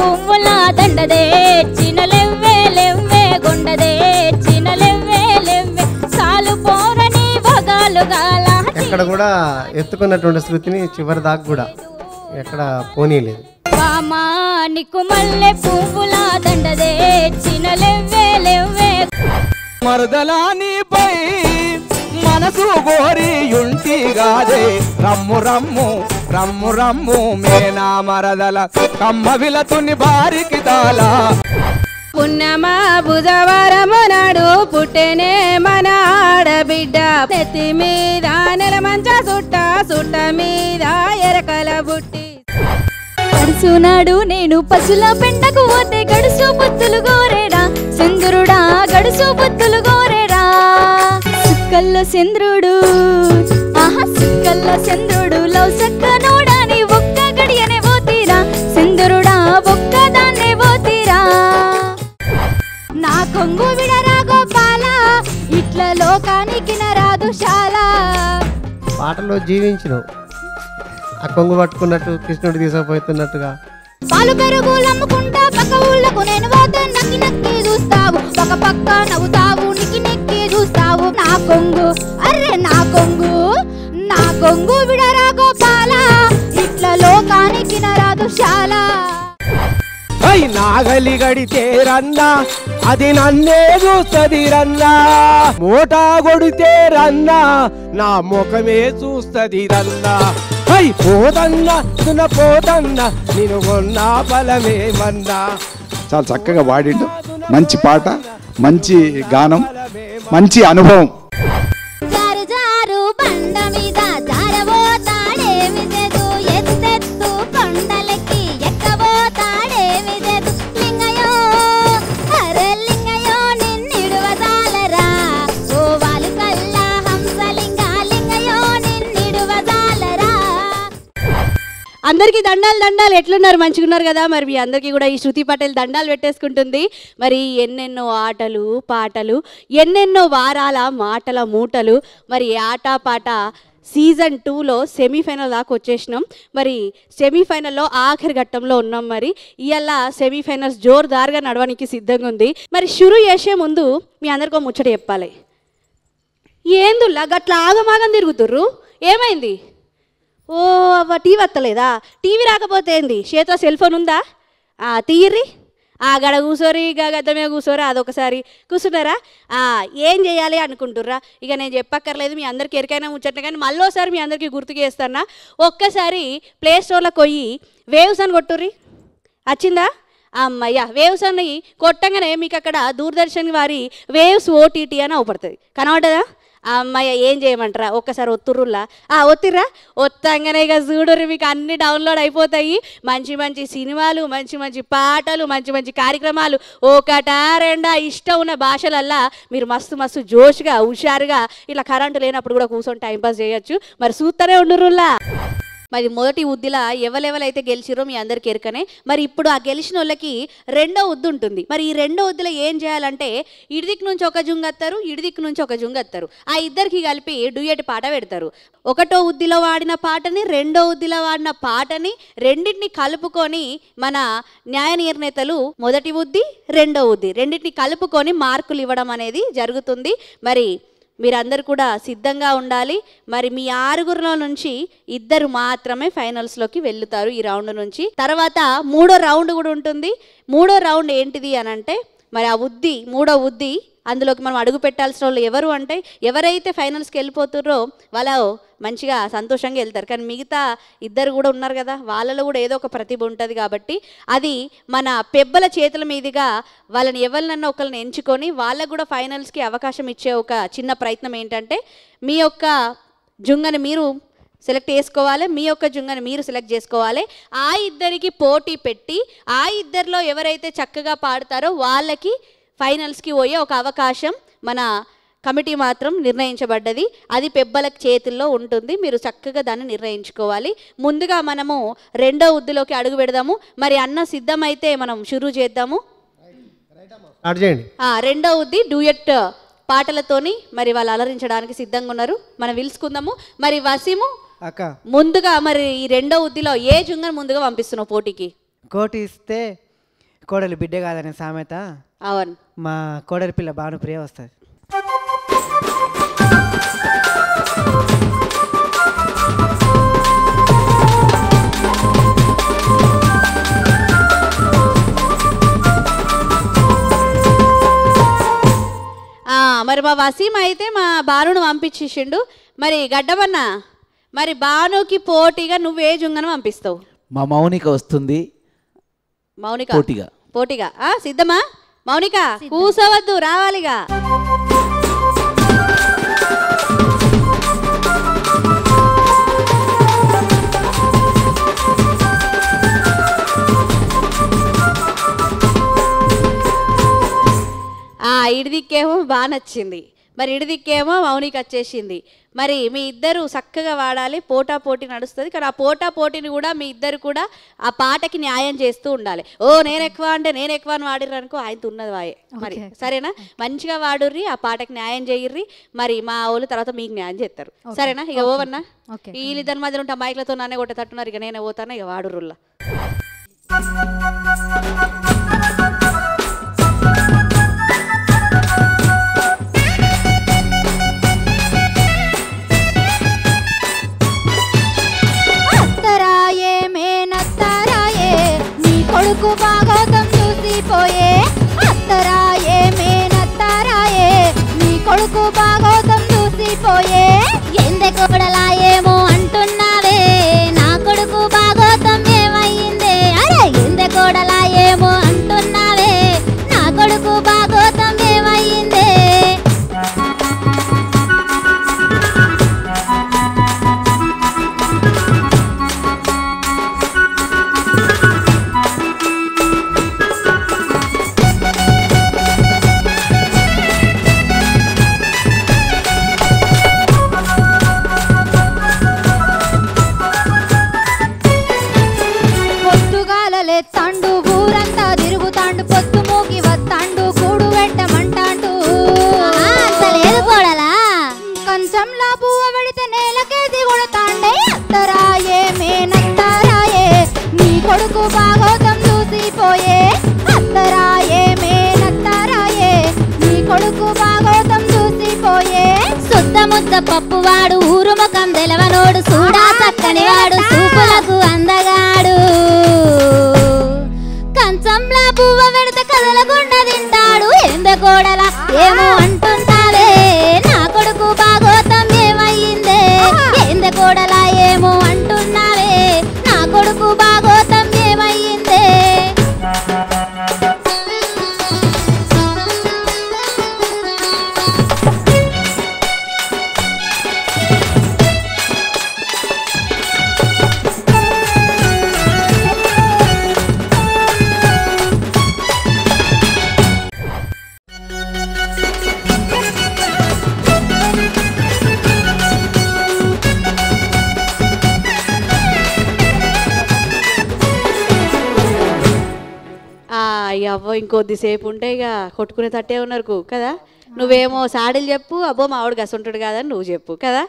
పువ్వుల దండదే చినలెవ్వే లెవ్వే గుండదే చినలెవ్వే లెవ్వే సాలు పోరని భగాలుగాల. ఎక్కడ కూడా ఎత్తుకున్నటువంటి శృతిని చివరి దాకా కూడా ఎక్కడ పోనీలేదు. మామా నీకు మల్లె పువ్వుల దండదే చినలెవ్వే లెవ్వే. మరదలానిపై మనసు గోరియుంటిగాదే రమ్ము రమ్ము రమ్ము రమ్ము మేనా మరదల కమ్మ విలతుని బారికి తాలా. పున్నమా బుధవారము నాడు పుట్టెనే మన ఆడబిడ్డ నెత్తి మీద నెల మంచ సుట్ట సుట్ట మీద ఎరకల బుట్టి. గడుసునాడు నేను పశుల పెండకు పోతే గడుసు బుద్ధులు గోరేరా చంద్రుడా గడుసు బుద్ధులు గోరేరా. సుక్కల్లో చంద్రుడు ఆహా సుక్కల్లో చంద్రుడు లవ్ సక్క నోడాని ఒక్క గడియనే పోతీరా చంద్రుడా ఒక్క దాన్నే పోతీరా. నా కొంగు విడరా గోపాల ఇట్ల లోకానికి నరాదు శాలా. పాటలో జీవించినవు ఆ కొంగు పట్టుకున్నట్టు కృష్ణుడు తీసుకుపోతున్నట్టుగా. పాలు పెరుగులు అమ్ముకుంటా పక్క ఊళ్ళకు నేను పోతే నక్కి నక్కి చూస్తావు ఒక పక్క నవ్వుతావు నిక్కి నెక్కి చూస్తావు. నా కొంగు అర్రే నా కొంగు విడరా గోపాల ఇట్ల లోకానికి నరాదు శాలా. నాగలి గడితే రన్నా అది నన్నే చూస్తది రన్నా. మోటా కొడితే రన్నా నా ముఖమే చూస్తది రన్నా. పోదన్నా పోదన్నా నేను కొన్నా బలమేమన్నా. చాలా చక్కగా వాడిండు. మంచి పాట, మంచి గానం, మంచి అనుభవం. జారు జారు బండ మీద జారబోతాడేమి చేదు ఎత్తెత్తు కొండలకి ఎక్కబోతాడేమి చేదు. లింగయో అరే లింగయో నిన్నిడువదాలరా ఓ వాలు కల్లా హంసలింగ లింగయో నిన్నిడువదాలరా. అందరికీ దండాలు దండాలు. ఎట్లున్నారు? మంచిగా ఉన్నారు కదా? మరి మీ అందరికీ కూడా ఈ శృతి పటేల్ దండాలు పెట్టేసుకుంటుంది. మరి ఎన్నెన్నో ఆటలు పాటలు, ఎన్నెన్నో వారాల మాటల మూటలు. మరి ఆట పాట సీజన్ 2లో సెమీఫైనల్ దాకా వచ్చేసినాం. మరి సెమీఫైనల్లో ఆఖరి ఘట్టంలో ఉన్నాం. మరి ఇవాళ సెమీఫైనల్స్ జోరుదారుగా నడవడానికి సిద్ధంగా ఉంది. మరి షురు చేసే ముందు మీ అందరికీ ముచ్చట చెప్పాలి. ఏందుల్లా గట్ల ఆగమాగం తిరుగుతుర్రు? ఏమైంది? ఓ అవ్వ టీవీ వస్తలేదా? టీవీ రాకపోతే ఏంది? చేతిలో సెల్ ఫోన్ ఉందా? తీయర్రి. గడ కూర్చోరి, గద్ద మీద కూర్చోరా. అదొకసారి కూర్చున్నారా? ఏం చేయాలి అనుకుంటుర్రా? ఇక నేను చెప్పక్కర్లేదు, మీ అందరికీ ఎరికైనా ముచ్చట్టు. కానీ మళ్ళీసారి మీ అందరికీ గుర్తు చేస్తానా, ఒక్కసారి ప్లే స్టోర్లోకి పోయి వేవ్స్ అని కొట్టుర్రి. వచ్చిందా? అమ్మయ్య వేవ్స్ అని కొట్టంగానే మీకు అక్కడ దూరదర్శన్ వారి వేవ్స్ ఓటీటీ అని అవపడుతుంది. కనబడ్డదా? అమ్మాయ ఏం చేయమంటారా? ఒక్కసారి ఒత్తుర్రులా ఒత్తిర్రా. ఒత్తంగానే ఇక చూడుర్రి మీకు అన్ని డౌన్లోడ్ అయిపోతాయి. మంచి మంచి సినిమాలు, మంచి మంచి పాటలు, మంచి మంచి కార్యక్రమాలు ఒకటా రెండా ఇష్టం ఉన్న భాషలల్లా మీరు మస్తు మస్తు జోష్గా హుషారుగా ఇలా కరెంటు లేనప్పుడు కూడా కూర్చొని టైంపాస్ చేయొచ్చు. మరి చూస్తూనే ఉండుర్రులా. మరి మొదటి ఉద్దిలా ఎవరెవరైతే గెలిచిరో మీ అందరికి ఎరకనే. మరి ఇప్పుడు ఆ గెలిచిన వాళ్ళకి రెండో ఉద్దు ఉంటుంది. మరి ఈ రెండో ఉద్దులో ఏం చేయాలంటే ఇడిదిక్కు నుంచి ఒక జుంగత్తారు, ఇడిదిక్కు నుంచి ఒక జుంగత్తారు. ఆ ఇద్దరికి కలిపి డ్యూయట్ పాట పెడతారు. ఒకటో ఉద్దిలో వాడిన పాటని, రెండో ఉద్దిలో వాడిన పాటని రెండింటిని కలుపుకొని మన న్యాయ నిర్ణేతలు మొదటి ఉద్ది రెండో ఉద్ది రెండింటిని కలుపుకొని మార్కులు ఇవ్వడం అనేది జరుగుతుంది. మరి మీరందరూ కూడా సిద్ధంగా ఉండాలి. మరి మీ 6గురిలో నుంచి 2 మాత్రమే ఫైనల్స్లోకి వెళ్తారు ఈ రౌండ్ నుంచి. తర్వాత 3వ రౌండ్ కూడా ఉంటుంది. 3వ రౌండ్ ఏంటిది అని అంటే మరి ఆ ఉద్ది, 3వ ఉద్ది అందులోకి మనం అడుగు పెట్టాల్సిన వాళ్ళు ఎవరు అంటే ఎవరైతే ఫైనల్స్కి వెళ్ళిపోతారో వాళ్ళు మంచిగా సంతోషంగా వెళ్తారు. కానీ మిగతా 2 కూడా ఉన్నారు కదా, వాళ్ళలో కూడా ఏదో ఒక ప్రతిభ ఉంటుంది. కాబట్టి అది మన పెబ్బల చేతుల మీదుగా వాళ్ళని ఎవరినన్నా ఒకరిని ఎంచుకొని వాళ్ళకు కూడా ఫైనల్స్కి అవకాశం ఇచ్చే ఒక చిన్న ప్రయత్నం ఏంటంటే మీ యొక్క జుంగని మీరు సెలెక్ట్ చేసుకోవాలి, మీ యొక్క జుంగని మీరు సెలెక్ట్ చేసుకోవాలి. ఆ ఇద్దరికి పోటీ పెట్టి ఆ ఇద్దరిలో ఎవరైతే చక్కగా పాడతారో వాళ్ళకి ఫైనల్స్కి పోయే ఒక అవకాశం మన కమిటీ మాత్రం నిర్ణయించబడ్డది. అది పెబ్బల చేతుల్లో ఉంటుంది. మీరు చక్కగా దాన్ని నిర్ణయించుకోవాలి. ముందుగా మనము రెండో ఉద్దిలోకి అడుగు పెడదాము. మరి అన్న సిద్ధమైతే మనం షురూ చేద్దాము. రెండో ఉద్ది డ్యూయట్ పాటలతోని మరి వాళ్ళు అలరించడానికి సిద్ధంగా ఉన్నారు. మనం పిలుచుకుందాము. మరి వసీము ముందుగా మరి ఈ రెండో ఉద్దిలో ఏ జుంగను ముందుగా పంపిస్తున్నావు పోటీకి? కోటి ఇస్తే కోడలు బిడ్డ కాదనే సామెత అవును. మా కోడలి పిల్ల భానుప్రియ వస్తుంది. మరి మా వసీం అయితే మా బానును పంపించేసిండు. మరి గడ్డమన్న, మరి బానుకి పోటీగా నువ్వే జుంగను పంపిస్తావు? మా మౌనిక వస్తుంది. మౌనిక పోటీగా సిద్ధమా? మౌనిక కూసవద్దు, రావాలిగా. ఇడిదిక్కేమో బాగా నచ్చింది, మరి ఇడిదిక్కేమో మౌనికి వచ్చేసింది. మరి మీ ఇద్దరు చక్కగా వాడాలి, పోటా పోటీ నడుస్తుంది. కానీ ఆ పోటా పోటీని కూడా మీ ఇద్దరు కూడా ఆ పాటకి న్యాయం చేస్తూ ఉండాలి. ఓ నేను ఎక్కువ అంటే నేను ఎక్కువ అని వాడిర్రు అనుకో, ఆయనతో ఉన్నది వాయే. మరి సరేనా? మంచిగా వాడుర్రి, ఆ పాటకి న్యాయం చేయర్రి. మరి మా వాళ్ళు తర్వాత మీకు న్యాయం చేస్తారు. సరేనా? ఇక ఓవన్నా వీళ్ళిద్దరి మధ్యలో ఉంటే మైక్లతో నానే కొట్టే తట్టున్నారు. ఇక నేనే పోతాను, ఇక వాడుర్రుల్లా. కొడుకు భాగవతం చూసిపోయే అత్తరాయే మేనత్తరాయే, నీ కొడుకు భాగవతం చూసిపోయే. ఎందె కోడలాయేమో అంటున్నావే, నా కొడుకు భాగవతం ఏమయ్యిందే? అరే ఎందె కోడలాయేమో అంటున్నావే, నా కొడుకు భాగవతం ఏమయ్యిందే? తండు ఊరంతా తిరుగుతాండు, పొత్తు మూకి వత్తాండు, కూడు పెట్టమంటాండు. లేదు కోడలా, కంచంలో పువ్వు పెడితే నేలకేసి కొడతాండే. అత్తరాయే మేనత్తరాయే, నీ కొడుకు భాగవతం చూసిపోయే. అత్తరాయే మేనత్తరాయే, నీ కొడుకు భాగవతం చూసిపోయే. శుద్ధ ముద్ద పప్పువాడు, ఊరు ముఖం తెలవనోడు, చూడా చక్కని వాడు, చూపులకు అందగాడు. కంచంలా పువ్వ పెడితే కదలకుండా తింటాడు. ఎంద కోడల ఏమో అంటుంటావే, నా కొడుకు భాగవతం ఏమయ్యిందే? ఎంద కోడల ఏమో అంటున్నావే, నా కొడుకు భాగవతం ఏమయ్యిందే? అవ్వ ఇంకొద్దిసేపు ఉంటే ఇక కొట్టుకునే తట్టే ఉన్నారు కదా. నువ్వేమో సాడీలు చెప్పు, అబ్బో మా ఆవిడ గసంటాడు కాదని నువ్వు చెప్పు కదా.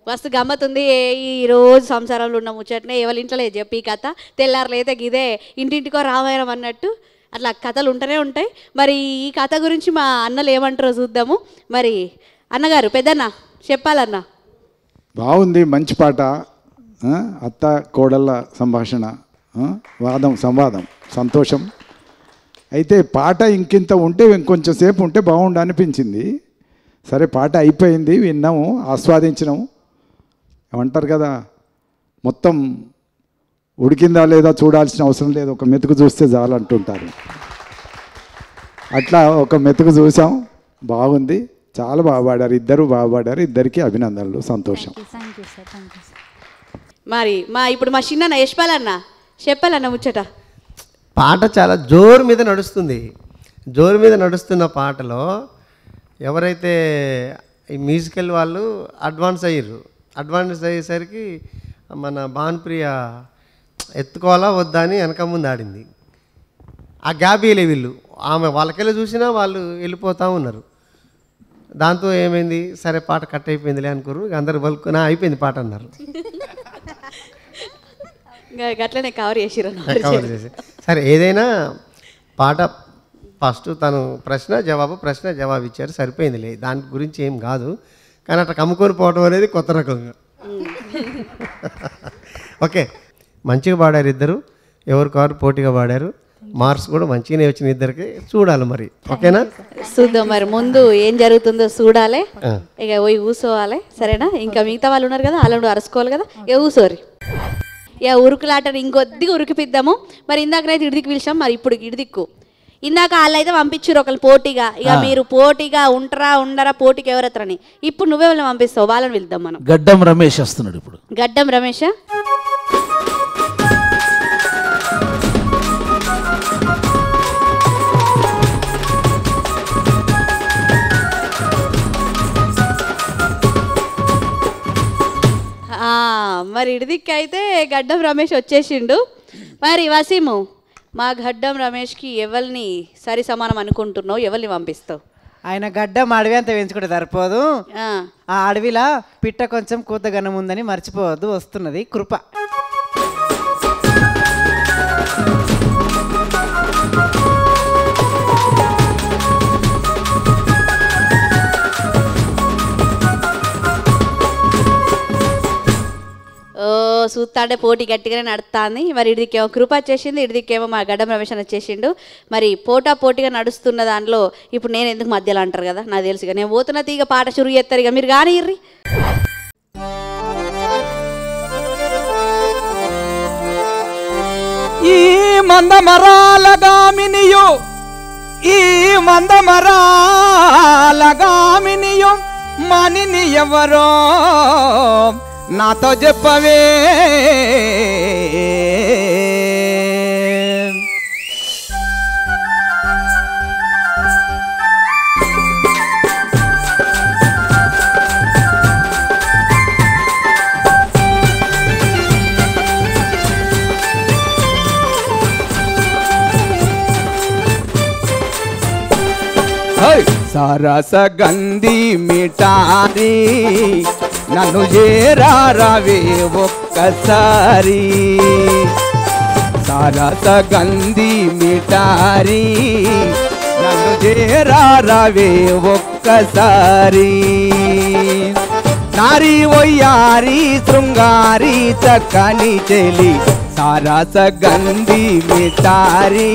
మస్తు గమ్మతుంది. ఈ రోజు సంసారంలో ఉన్న ముచ్చట్నే ఎవరి ఇంట్లో లేదు చెప్పు. ఈ కథ తెల్లారులైతే గిదే ఇంటింటికో రామాయణం అన్నట్టు అట్లా కథలు ఉంటూనే ఉంటాయి. మరి ఈ కథ గురించి మా అన్నలు ఏమంటారో చూద్దాము. మరి అన్నగారు, పెద్దన్న చెప్పాలన్నా. బాగుంది, మంచి పాట. అత్త కోడళ్ళ సంభాషణ, సంవాదం, సంతోషం. అయితే పాట ఇంకింత ఉంటే ఇంకొంచెం సేపు ఉంటే బాగుండు అనిపించింది. సరే పాట అయిపోయింది, విన్నాము, ఆస్వాదించినాము. ఏమంటారు కదా, మొత్తం ఉడికిందా లేదా చూడాల్సిన అవసరం లేదు, ఒక మెతుకు చూస్తే చాలు అంటుంటారు. అట్లా ఒక మెతుకు చూసాం, బాగుంది, చాలా బాగా పాడారు, ఇద్దరు బాగా పాడారు. ఇద్దరికి అభినందనలు, సంతోషం. మరి ఇప్పుడు మా చిన్న యశ్పాలన్న చెప్పాలన్న ముచ్చట. పాట చాలా జోరు మీద నడుస్తుంది. జోరు మీద నడుస్తున్న పాటలో ఎవరైతే ఈ మ్యూజికల్ వాళ్ళు అడ్వాన్స్ అయ్యారు. అడ్వాన్స్ అయ్యేసరికి మన భానుప్రియ ఎత్తుకోవాలా వద్దా అని వెనక ముందు ఆడింది. ఆ గ్యాప్ ఇవ్వలే వీళ్ళు. ఆమె వాళ్ళకెళ్ళి చూసినా వాళ్ళు వెళ్ళిపోతూ ఉన్నారు. దాంతో ఏమైంది, సరే పాట కట్ అయిపోయిందిలే అనుకోరు. అందరు బలుకున్నా అయిపోయింది పాట అన్నారు. గట్లనే కవర్ చేసి సరే ఏదైనా పాట ఫస్ట్ తను ప్రశ్న జవాబు ఇచ్చారు, సరిపోయిందిలే, దాని గురించి ఏం కాదు. కానీ అట్లా కమ్ముకొని పోవడం అనేది కొత్త రకంగా. ఓకే, మంచిగా పాడారు ఇద్దరు, ఎవరికారు పోటీగా పాడారు. మార్క్స్ కూడా మంచిగానే వచ్చిన ఇద్దరికి. చూడాలి మరి, ఓకేనా? చూద్దాం మరి, ముందు ఏం జరుగుతుందో చూడాలి. ఇక పోయి కూర్చోవాలి, సరేనా? ఇంకా మిగతా వాళ్ళు ఉన్నారు కదా, వాళ్ళు అరుసుకోవాలి కదా, ఇక కూర్చోరి. ఇక ఉరుకులాటని ఇంకొద్దిగా ఉరికిపిద్దాము. మరి ఇందాకనైతే ఇడిదికి పిలిచాం, మరి ఇప్పుడు ఇడిదిక్కు. ఇందాక వాళ్ళు అయితే పంపించారు ఒకళ్ళు పోటీగా. ఇక మీరు పోటీగా ఉంటారా ఉండరా, పోటీకి ఎవరెత్తరని. ఇప్పుడు నువ్వే వాళ్ళని పంపిస్తావు, వాళ్ళని పిలుద్దాం మనం. గడ్డం రమేష్ వస్తున్నాడు ఇప్పుడు. గడ్డం రమేష్. మరి ఇడిదిక్కి అయితే గడ్డం రమేష్ వచ్చేసిండు. మరి వసీము, మా గడ్డం రమేష్కి ఎవరిని సరి సమానం అనుకుంటున్నావు, ఎవరిని పంపిస్తావు? ఆయన గడ్డం అడవి అంత పెంచుకుంటే సరిపోదు. ఆ అడవిలా పిట్ట కొంచెం కూతగనం ఉందని మర్చిపోవద్దు, వస్తున్నది కృప. చూస్తాడే పోటీ గట్టిగానే నడుస్తుంది. మరి ఇడికేమో కృప వచ్చేసింది, ఇడికేమో మా గడ్డం రమేష్ వచ్చేసిండు. మరి పోటీగా నడుస్తున్న దాంట్లో ఇప్పుడు నేను ఎందుకు మధ్యలో అంటారు కదా, నాకు తెలుసు. నేను పోతున్న తీగ పాట షురు చేస్తారు, ఇక మీరు కానీ ఇర్రి. ఈ మందమరాలగామినియు మనిని ఎవరో నాతో చెప్పవే. సరస గంధి మిఠారి నన్ను చేరారవే ఒక్కసారి. సరస గంధి మిఠారి నన్ను చేరారవే ఒక్కసారి. నారి వయ్యారి శృంగారి చక్కని చెలి సరస గంధి మిఠారి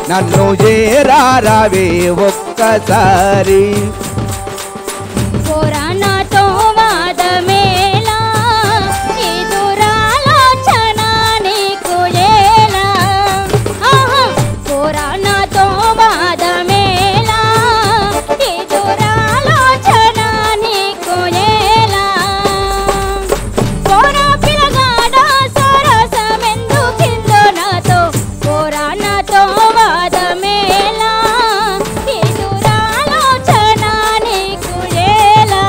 నన్ను చేరారవే ఒక్కసారి. పురాణతో వాదమేలా, ఎదురాలోచన నీకు ఏలా. పురాణతో వాదమేలా, ఎదురాలోచన నీకు ఏలా. పోరా పిల్లగాడ సరసమెందుకిందో నాతో, పురాణతో వాదమేలా, ఎదురాలోచన నీకు ఏలా.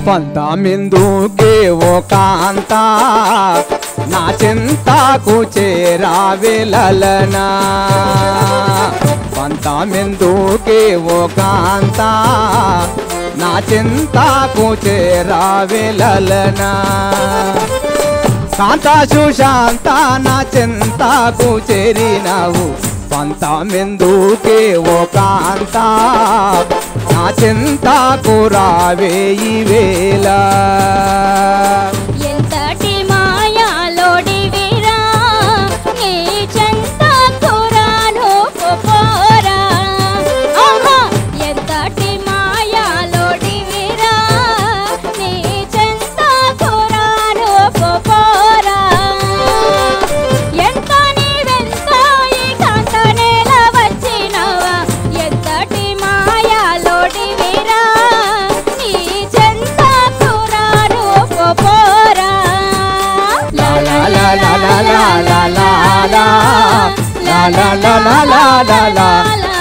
పంతమెందుకే ఓ కాంత నా చింతకు చేరావెలనా. పంతమెందుకే ఓ కాంత నా చింతకు చేరావెలనా. కాంత సుశాంత నా చింతకు చేరినావు, పంతమెందుకే ఓ కాంత నా చింతకు రావే ఈ వేళ. ఎంతటి మాయాలోడివిరా, నీ చెంతకు రాను పోరా. ఎంతటి మాయాలోడివిరా, నీ చెంతకు రాను పోరా. ఎంత నీవెంత ఈ కాంతనేల వచ్చినవా, ఎంతటి మాయాలోడివిరా, నీ చెంతకు రాను పోరా. లా లా లా లా లా లా లా లా లా లా లా లా లా లా లా.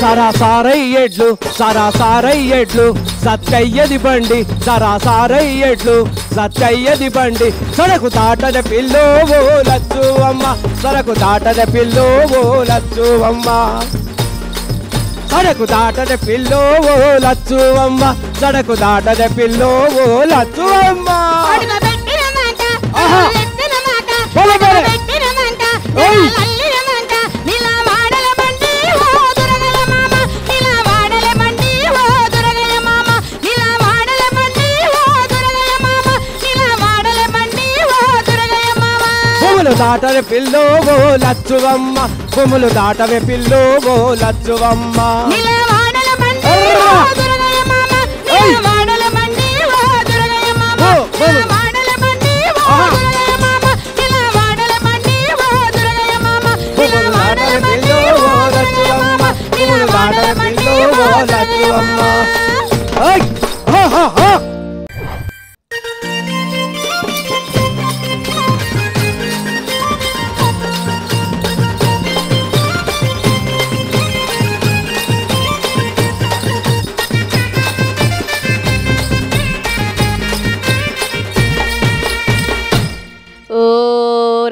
సరాసారయ్యెడ్లు సరాసారయ్యెడ్లు సత్తయ్యది బండి సరాసారయ్యెడ్లు సత్తయ్యది బండి సరకు దాటద పిల్లో ఓ లచ్చు అమ్మ సరకు దాటద పిల్లో ఓ లచ్చు అమ్మ సడకు దాటద పిల్లో ఓ లచ్చు అమ్మ సడకు దాటద పిల్లో ఓ లచ్చు అమ్మ భూములు దాటవే పిల్లో ఓ లచ్చువమ్మ భూములు దాటవే పిల్లో ఓ లచ్చువమ్మ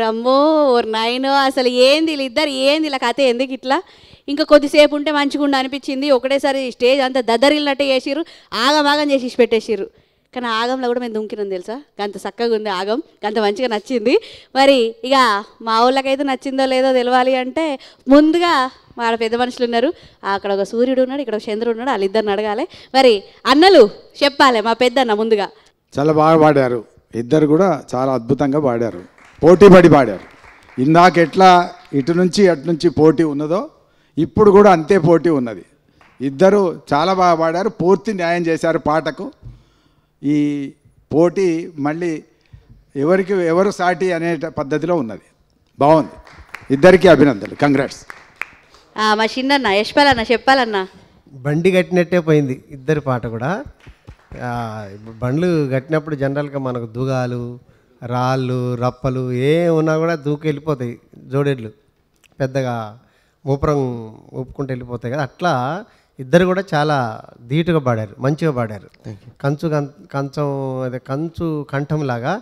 రమ్మో నాయనో అసలు ఏంది వీళ్ళిద్దరు ఏంది ఇలా కథ ఎందుకు ఇట్లా ఇంకా కొద్దిసేపు ఉంటే మంచిగా అనిపించింది ఒకటేసారి స్టేజ్ అంతా దద్దరిల్లినట్టే చేసిర్రు ఆగమాగం చేసి పెట్టేసిర్రు కానీ ఆగంలో కూడా మేము దుంకినాం తెలుసా గంత చక్కగా ఉంది ఆగం గంత మంచిగా నచ్చింది మరి ఇక మా ఊళ్ళకైతే నచ్చిందో లేదో తెలవాలి అంటే ముందుగా మా పెద్ద మనుషులు ఉన్నారు అక్కడ ఒక సూర్యుడు ఉన్నాడు ఇక్కడ ఒక చంద్రుడు ఉన్నాడు వాళ్ళిద్దరిని అడగాలి మరి అన్నలు చెప్పాలి మా పెద్దన్న ముందుగా చాలా బాగా పాడారు ఇద్దరు కూడా చాలా అద్భుతంగా పాడారు పోటీ పడి పాడారు ఇందాక ఎట్లా ఇటు నుంచి అటు నుంచి పోటీ ఉన్నదో ఇప్పుడు కూడా అంతే పోటీ ఉన్నది ఇద్దరు చాలా బాగా పాడారు పూర్తి న్యాయం చేశారు పాటకు ఈ పోటీ మళ్ళీ ఎవరు సాటి అనే పద్ధతిలో ఉన్నది బాగుంది ఇద్దరికి అభినందనలు కంగ్రాట్స్ మా చిన్న యశ్పాలన్న చెప్పాలన్నా బండి కట్టినట్టే పోయింది ఇద్దరి పాట కూడా బండ్లు కట్టినప్పుడు జనరల్గా మనకు దుగాలు రాళ్ళు రప్పలు ఏ ఉన్నా కూడా దూకి వెళ్ళిపోతాయి జోడెడ్లు పెద్దగా ఊపరం ఊపుకుంటూ వెళ్ళిపోతాయి కదా అట్లా ఇద్దరు కూడా చాలా ధీటుగా పాడారు మంచిగా పాడారు కంచం అదే కంచు కంఠంలాగా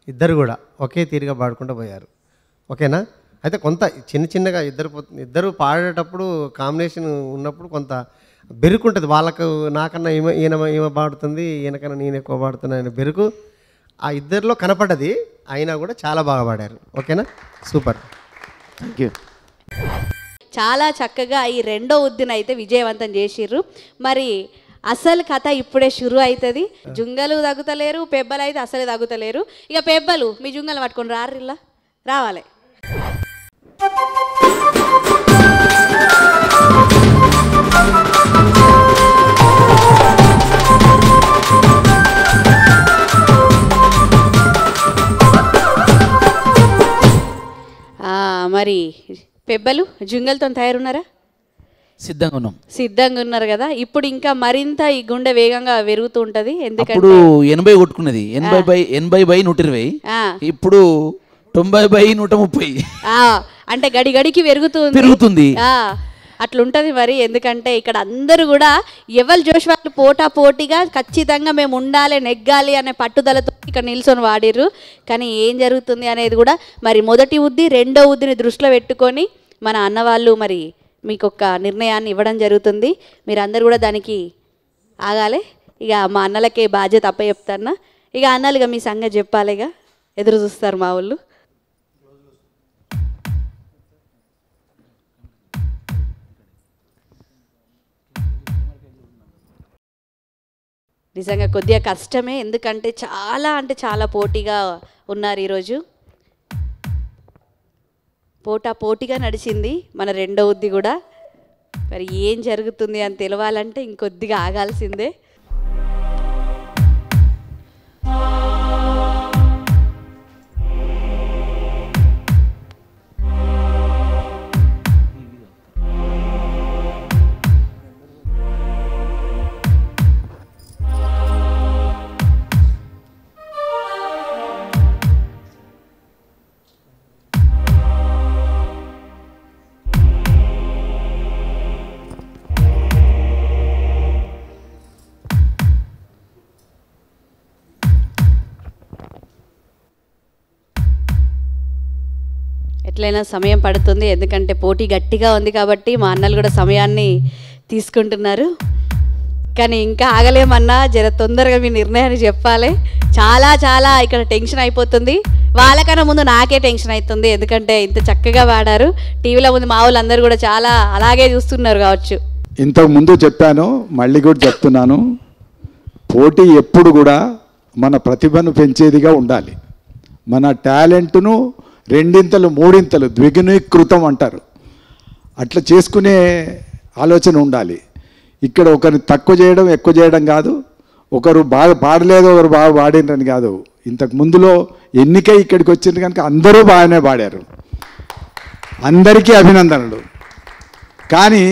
ఇద్దరు కూడా ఒకే తీరుగా పాడుకుంటూ పోయారు ఓకేనా అయితే కొంత చిన్నగా ఇద్దరు పాడేటప్పుడు కాంబినేషన్ ఉన్నప్పుడు కొంత బెరుకుంటుంది వాళ్ళకు నాకన్నా ఈమె పాడుతుంది ఈయనకన్నా నేను ఎక్కువ పాడుతున్నా అనే బెరుకు ఆ ఇద్దరిలో కనపడ్డది అయినా కూడా చాలా బాగా పాడారు ఓకేనా సూపర్ థ్యాంక్ యూ చాలా చక్కగా ఈ రెండో ఉద్దిన అయితే విజయవంతం చేసిర్రు మరి అసలు కథ ఇప్పుడే షురు అవుతుంది జుంగలు తగ్గుతలేరు పెబ్బలు అయితే అసలే తగ్గుతలేరు ఇక పెబ్బలు మీ జుంగలు పట్టుకొని రారిల్లా రావాలి మరి పెబ్బలు జుంగల్తో తయారున్నారా సిద్ధంగా ఉన్నారు కదా ఇప్పుడు ఇంకా మరింత ఈ గుండె వేగంగా పెరుగుతూ ఉంటది ఎందుకంటే 80 కొట్టుకున్నది 80/120 ఇప్పుడు 90/130 అంటే గడిగడికి పెరుగుతుంది అట్లుంటది మరి ఎందుకంటే ఇక్కడ అందరూ కూడా ఎవరు జోష్ వాళ్ళు పోటీగా ఖచ్చితంగా మేము ఉండాలి నెగ్గాలి అనే పట్టుదలతో ఇక్కడ నిల్చొని వాడిర్రు కానీ ఏం జరుగుతుంది అనేది కూడా మరి మొదటి ఉద్ది రెండో ఉద్దిని దృష్టిలో పెట్టుకొని మన అన్నవాళ్ళు మరి మీకు ఒక నిర్ణయాన్ని ఇవ్వడం జరుగుతుంది మీరు అందరూ కూడా దానికి ఆగాలి ఇక మా అన్నలకే బాధ్యత అప్పచెప్తాను ఇక అన్నలుగా మీ సంగతి చెప్పాలిగా ఎదురు చూస్తారు మా వాళ్ళు నిజంగా కొద్దిగా కష్టమే ఎందుకంటే చాలా పోటీగా ఉన్నారు ఈరోజు పోటీగా నడిచింది మన రెండో ఉద్ది కూడా మరి ఏం జరుగుతుంది అని తెలవాలంటే ఇంకొద్దిగా ఆగాల్సిందే ఎట్లయినా సమయం పడుతుంది, ఎందుకంటే పోటీ గట్టిగా ఉంది కాబట్టి మా అన్నలు కూడా సమయాన్ని తీసుకుంటున్నారు. కానీ ఇంకా ఆగలేమన్నా, జర తొందరగా మీ నిర్ణయాన్ని చెప్పాలి. చాలా చాలా ఇక్కడ టెన్షన్ అయిపోతుంది. వాళ్ళకన్నా ముందు నాకే టెన్షన్ అవుతుంది, ఎందుకంటే ఇంత చక్కగా పాడారు. టీవీలో ముందు మా వాళ్ళందరూ కూడా చాలా అలాగే చూస్తున్నారు కావచ్చు. ఇంతకు ముందు చెప్పాను, మళ్ళీ కూడా చెప్తున్నాను, పోటీ ఎప్పుడు కూడా మన ప్రతిభను పెంచేదిగా ఉండాలి. మన టాలెంట్ను రెండింతలు మూడింతలు ద్విగుణీకృతం అంటారు, అట్లా చేసుకునే ఆలోచన ఉండాలి. ఇక్కడ ఒకరిని తక్కువ చేయడం ఎక్కువ చేయడం కాదు, ఒకరు బాగా పాడలేదు ఒకరు బాగా పాడినని కాదు. ఇంతకు ముందులో ఎన్నిక ఇక్కడికి వచ్చింది కనుక అందరూ బాగానే పాడారు, అందరికీ అభినందనలు. కానీ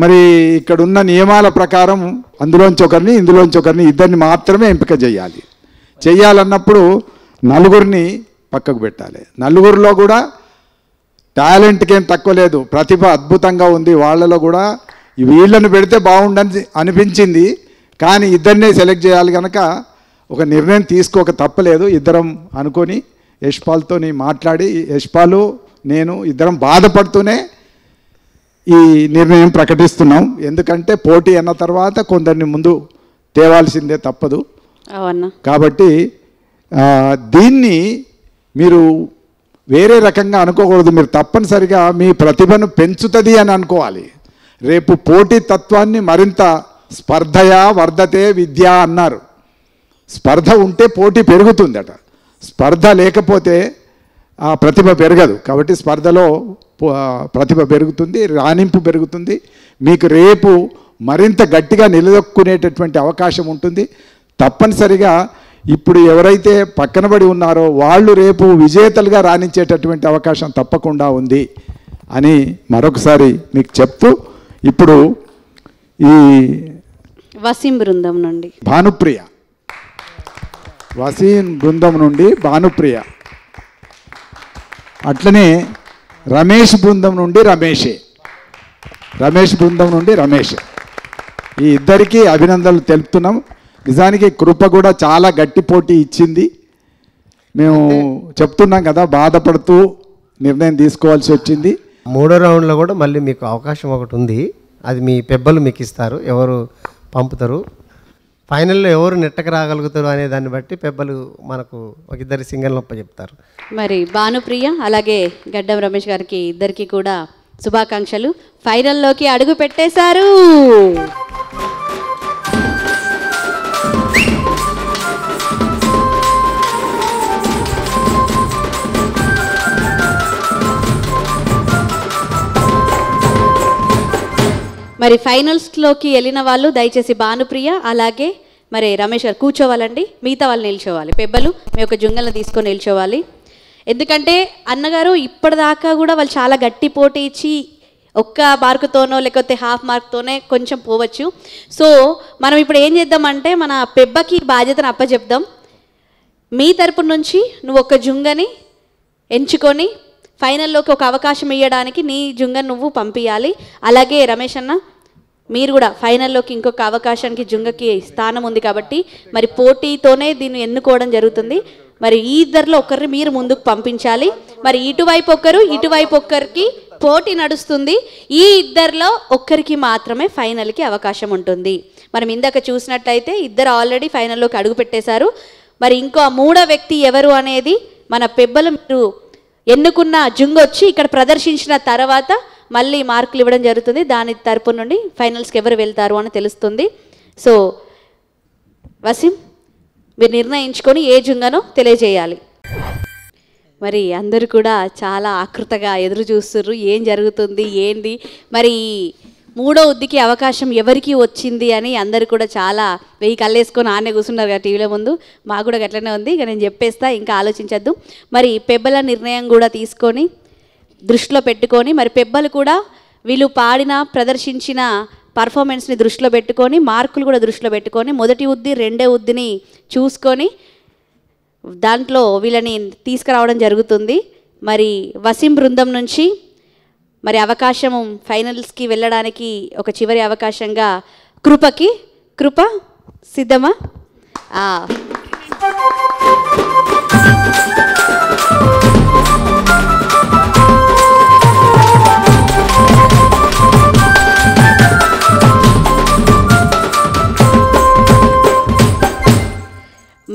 మరి ఇక్కడ ఉన్న నియమాల ప్రకారం అందులోంచి ఒకరిని ఇందులోంచి ఒకరిని ఇద్దరిని మాత్రమే ఎంపిక చేయాలి. చేయాలన్నప్పుడు నలుగురిని పక్కకు పెట్టాలి. నలుగురిలో కూడా టాలెంట్కి ఏం తక్కువ లేదు, ప్రతిభ అద్భుతంగా ఉంది. వాళ్ళలో కూడా వీళ్ళని పెడితే బాగుండని అనిపించింది, కానీ ఇద్దరినే సెలెక్ట్ చేయాలి కనుక ఒక నిర్ణయం తీసుకోక తప్పలేదు. ఇద్దరం అనుకొని యశ్పాల్తో మాట్లాడి, యశ్పాలు నేను ఇద్దరం బాధపడుతూనే ఈ నిర్ణయం ప్రకటిస్తున్నాం. ఎందుకంటే పోటీ అన్న తర్వాత కొందరిని ముందు తేవాల్సిందే, తప్పదు. కాబట్టి దీన్ని మీరు వేరే రకంగా అనుకోకూడదు. మీరు తప్పనిసరిగా మీ ప్రతిభను పెంచుతుంది అని అనుకోవాలి. రేపు పోటీ తత్వాన్ని మరింత స్పర్ధయా వర్ధతే విద్య అన్నారు. స్పర్ధ ఉంటే పోటీ పెరుగుతుందట, స్పర్ధ లేకపోతే ఆ ప్రతిభ పెరగదు. కాబట్టి స్పర్ధలో ప్రతిభ పెరుగుతుంది, రాణింపు పెరుగుతుంది. మీకు రేపు మరింత గట్టిగా నిలదొక్కునేటటువంటి అవకాశం ఉంటుంది. తప్పనిసరిగా ఇప్పుడు ఎవరైతే పక్కనబడి ఉన్నారో వాళ్ళు రేపు విజేతలుగా రాణించేటటువంటి అవకాశం తప్పకుండా ఉంది అని మరొకసారి మీకు చెప్తూ, ఇప్పుడు ఈ వసీం బృందం నుండి భానుప్రియ, వసీం బృందం నుండి భానుప్రియ, అట్లనే రమేష్ బృందం నుండి రమేష్ బృందం నుండి రమేష్. ఈ ఇద్దరికీ అభినందనలు తెలుపుతున్నాం. నిజానికి కృప కూడా చాలా గట్టి పోటీ ఇచ్చింది. మేము చెప్తున్నాం కదా, బాధపడుతూ నిర్ణయం తీసుకోవాల్సి వచ్చింది. మూడో రౌండ్లో కూడా మళ్ళీ మీకు అవకాశం ఒకటి ఉంది, అది మీ పెబ్బలు మీకు ఇస్తారు, ఎవరు పంపుతారు, ఫైనల్లో ఎవరు నెట్టకు రాగలుగుతారు అనే దాన్ని బట్టి పెబ్బలు మనకు ఒక ఇద్దరి సింగల్ నొప్ప చెప్తారు. మరి భానుప్రియ అలాగే గడ్డం రమేష్ గారికి ఇద్దరికి కూడా శుభాకాంక్షలు. ఫైనల్లోకి అడుగు పెట్టేశారు. మరి ఫైనల్స్లోకి వెళ్ళిన వాళ్ళు దయచేసి భానుప్రియ అలాగే మరి రమేష్ గారు కూర్చోవాలండి, మిగతా వాళ్ళు నిల్చోవాలి. పెబ్బలు మీ యొక్క జుంగలను తీసుకొని నిల్చోవాలి. ఎందుకంటే అన్నగారు ఇప్పటిదాకా కూడా వాళ్ళు చాలా గట్టి పోటీ ఇచ్చి ఒక్క మార్కుతోనో లేకపోతే హాఫ్ మార్క్తోనే కొంచెం పోవచ్చు. సో మనం ఇప్పుడు ఏం చేద్దామంటే మన పెబ్బకి బాధ్యతను అప్పచెప్దాం. మీ తరపు నుంచి నువ్వు ఒక జుంగని ఎంచుకొని ఫైనల్లోకి ఒక అవకాశం ఇవ్వడానికి నీ జుంగను నువ్వు పంపించాలి. అలాగే రమేష్ అన్న మీరు కూడా ఫైనల్లోకి ఇంకొక అవకాశానికి జుంగకి స్థానం ఉంది కాబట్టి మరి పోటీతోనే దీన్ని ఎన్నుకోవడం జరుగుతుంది. మరి ఈ ఇద్దరిలో ఒకరిని మీరు ముందుకు పంపించాలి. మరి ఇటువైపు ఒక్కరికి పోటీ నడుస్తుంది. ఈ ఇద్దరిలో ఒక్కరికి మాత్రమే ఫైనల్కి అవకాశం ఉంటుంది. మనం ఇందాక చూసినట్లయితే ఇద్దరు ఆల్రెడీ ఫైనల్లోకి అడుగు పెట్టేశారు. మరి ఇంకో మూడో వ్యక్తి ఎవరు అనేది మన పెబ్బలు మీరు ఎన్నుకున్న జుంగొచ్చి ఇక్కడ ప్రదర్శించిన తర్వాత మళ్ళీ మార్కులు ఇవ్వడం జరుగుతుంది. దాని తరపు నుండి ఫైనల్స్కి ఎవరు వెళ్తారు అని తెలుస్తుంది. సో వసీం మీరు నిర్ణయించుకొని ఏ జుంగనో తెలియజేయాలి. మరి అందరూ కూడా చాలా ఆకృతగా ఎదురు చూస్తున్నారు, ఏం జరుగుతుంది ఏంది, మరి మూడో ఉద్దికి అవకాశం ఎవరికి వచ్చింది అని అందరు కూడా చాలా వెయ్యి కళ్ళేసుకొని ఆనే కూర్చున్నారు కదా టీవీలో ముందు. మాకు కూడా అట్లనే ఉంది, ఇక నేను చెప్పేస్తా, ఇంకా ఆలోచించద్దు. మరి పెబ్బల నిర్ణయం కూడా తీసుకొని దృష్టిలో పెట్టుకొని మరి పెబ్బలు కూడా వీళ్ళు పాడిన ప్రదర్శించిన పర్ఫార్మెన్స్ని దృష్టిలో పెట్టుకొని మార్కులు కూడా దృష్టిలో పెట్టుకొని మొదటి ఉద్ది రెండో ఉద్దిని చూసుకొని దాంట్లో వీళ్ళని తీసుకురావడం జరుగుతుంది. మరి వసీం బృందం నుంచి మరి అవకాశం ఫైనల్స్కి వెళ్ళడానికి ఒక చివరి అవకాశంగా కృప సిద్ధమా?